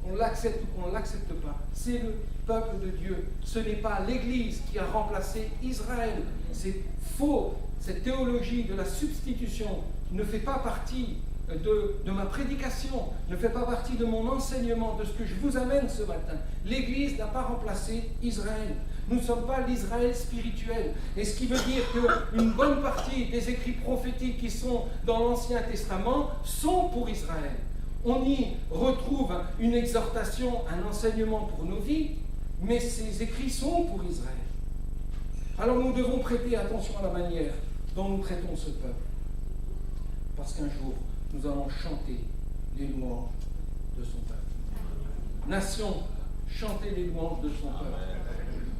qu'on l'accepte ou qu'on ne l'accepte pas, c'est le peuple de Dieu. Ce n'est pas l'Église qui a remplacé Israël. C'est faux. Cette théologie de la substitution ne fait pas partie de ma prédication, ne fait pas partie de mon enseignement, de ce que je vous amène ce matin. L'Église n'a pas remplacé Israël. Nous ne sommes pas l'Israël spirituel. Et ce qui veut dire qu'une bonne partie des écrits prophétiques qui sont dans l'Ancien Testament sont pour Israël. On y retrouve une exhortation, un enseignement pour nos vies, mais ces écrits sont pour Israël. Alors nous devons prêter attention à la manière dont nous traitons ce peuple. Parce qu'un jour, nous allons chanter les louanges de son peuple. Nation, chantez les louanges de son peuple.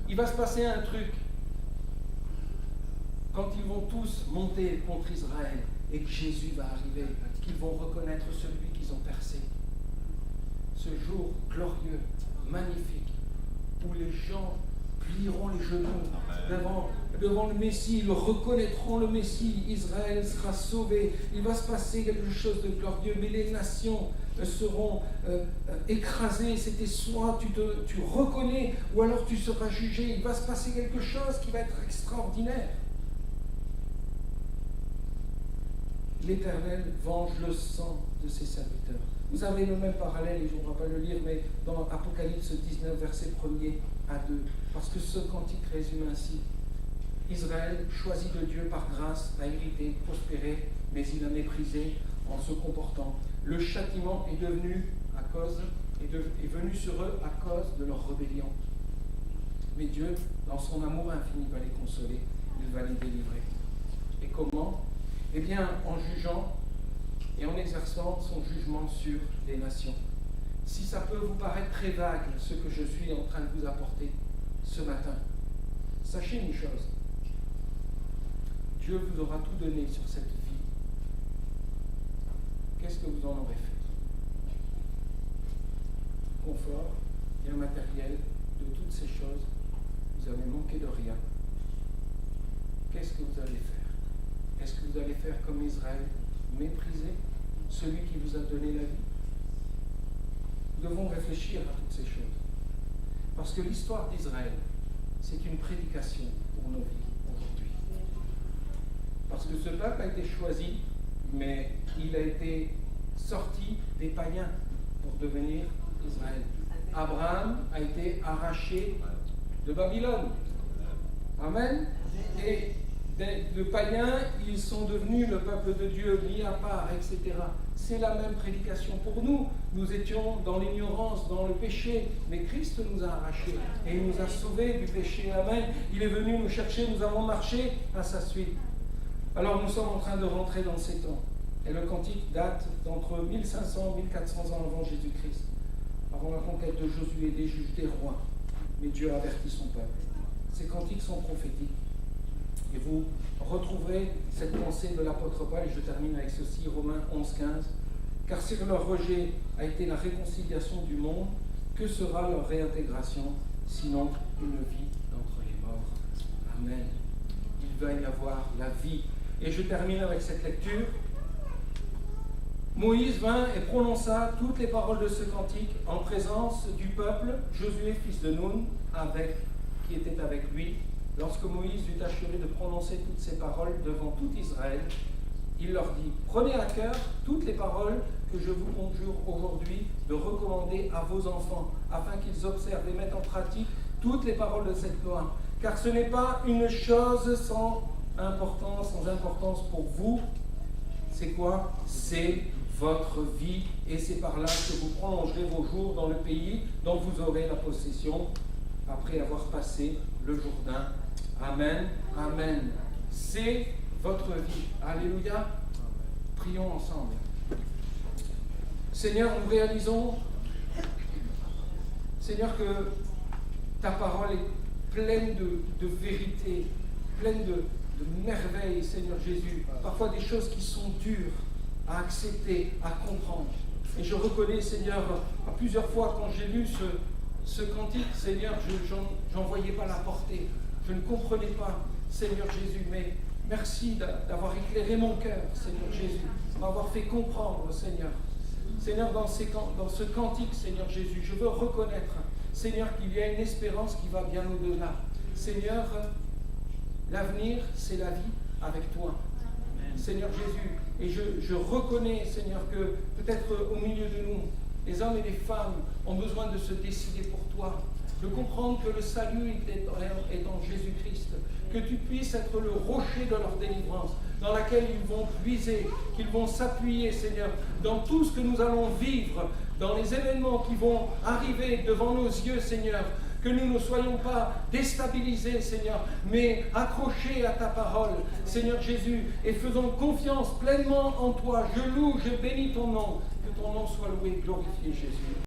Il va se passer un truc. Quand ils vont tous monter contre Israël et que Jésus va arriver, qu'ils vont reconnaître celui qu'ils ont percé. Ce jour glorieux, magnifique, où les gens plieront les genoux devant le Messie, ils reconnaîtront le Messie, Israël sera sauvé, il va se passer quelque chose de glorieux, mais les nations seront écrasées. C'était soit tu reconnais, ou alors tu seras jugé. Il va se passer quelque chose qui va être extraordinaire. L'Éternel venge le sang de ses serviteurs. Vous avez le même parallèle, et je ne vais pas le lire, mais dans Apocalypse 19, verset 1er à 2. Parce que ce cantique résume ainsi. Israël, choisi de Dieu par grâce, a hérité, prospéré, mais il a méprisé en se comportant. Le châtiment est venu sur eux à cause de leur rébellion. Mais Dieu, dans son amour infini, va les consoler, il va les délivrer. Et comment? Eh bien, en jugeant et en exerçant son jugement sur les nations. Si ça peut vous paraître très vague, ce que je suis en train de vous apporter ce matin, sachez une chose. Dieu vous aura tout donné sur cette vie. Qu'est-ce que vous en aurez fait? Confort, bien matériel, de toutes ces choses, vous avez manqué de rien. Qu'est-ce que vous allez faire? Est-ce que vous allez faire comme Israël, mépriser celui qui vous a donné la vie? Nous devons réfléchir à toutes ces choses. Parce que l'histoire d'Israël, c'est une prédication pour nos vies aujourd'hui. Parce que ce peuple a été choisi, mais il a été sorti des païens. devenir Israël. Abraham a été arraché de Babylone. Amen. Et de païens, ils sont devenus le peuple de Dieu, mis à part, etc. C'est la même prédication pour nous. Nous étions dans l'ignorance, dans le péché, mais Christ nous a arrachés et il nous a sauvés du péché. Amen. Il est venu nous chercher, nous avons marché à sa suite. Alors nous sommes en train de rentrer dans ces temps. Et le cantique date d'entre 1500 et 1400 ans avant Jésus-Christ, avant la conquête de Josué, des juges, des rois. Mais Dieu a averti son peuple. Ces cantiques sont prophétiques. Et vous retrouverez cette pensée de l'apôtre Paul, et je termine avec ceci, Romains 11,15. Car si leur rejet a été la réconciliation du monde, que sera leur réintégration, sinon une vie d'entre les morts? Amen. Il va y avoir la vie. Et je termine avec cette lecture. Moïse vint et prononça toutes les paroles de ce cantique en présence du peuple, Josué, fils de Nun, qui était avec lui. Lorsque Moïse eut achevé de prononcer toutes ces paroles devant tout Israël, il leur dit, prenez à cœur toutes les paroles que je vous conjure aujourd'hui de recommander à vos enfants, afin qu'ils observent et mettent en pratique toutes les paroles de cette loi. Car ce n'est pas une chose sans importance pour vous. C'est quoi? C'est votre vie, et c'est par là que vous prolongerez vos jours dans le pays dont vous aurez la possession, après avoir passé le Jourdain. Amen, amen. C'est votre vie. Alléluia. Prions ensemble. Seigneur, nous réalisons, Seigneur, que ta parole est pleine de vérité, pleine de merveilles, Seigneur Jésus. Parfois des choses qui sont dures à accepter, à comprendre. Et je reconnais, Seigneur, à plusieurs fois quand j'ai lu ce cantique, Seigneur, j'en voyais pas la portée. Je ne comprenais pas, Seigneur Jésus, mais merci d'avoir éclairé mon cœur, Seigneur Jésus, m'avoir fait comprendre, Seigneur. Seigneur, dans ce cantique, Seigneur Jésus, je veux reconnaître, Seigneur, qu'il y a une espérance qui va bien au-delà. Seigneur, l'avenir, c'est la vie avec toi. Amen. Seigneur Jésus, et je reconnais, Seigneur, que peut-être au milieu de nous, les hommes et les femmes ont besoin de se décider pour toi, de comprendre que le salut est en Jésus-Christ, que tu puisses être le rocher de leur délivrance, dans laquelle ils vont puiser, qu'ils vont s'appuyer, Seigneur, dans tout ce que nous allons vivre, dans les événements qui vont arriver devant nos yeux, Seigneur, que nous ne soyons pas déstabilisés, Seigneur, mais accrochés à ta parole, Seigneur Jésus, et faisons confiance pleinement en toi. Je loue, je bénis ton nom, que ton nom soit loué, glorifié, Jésus.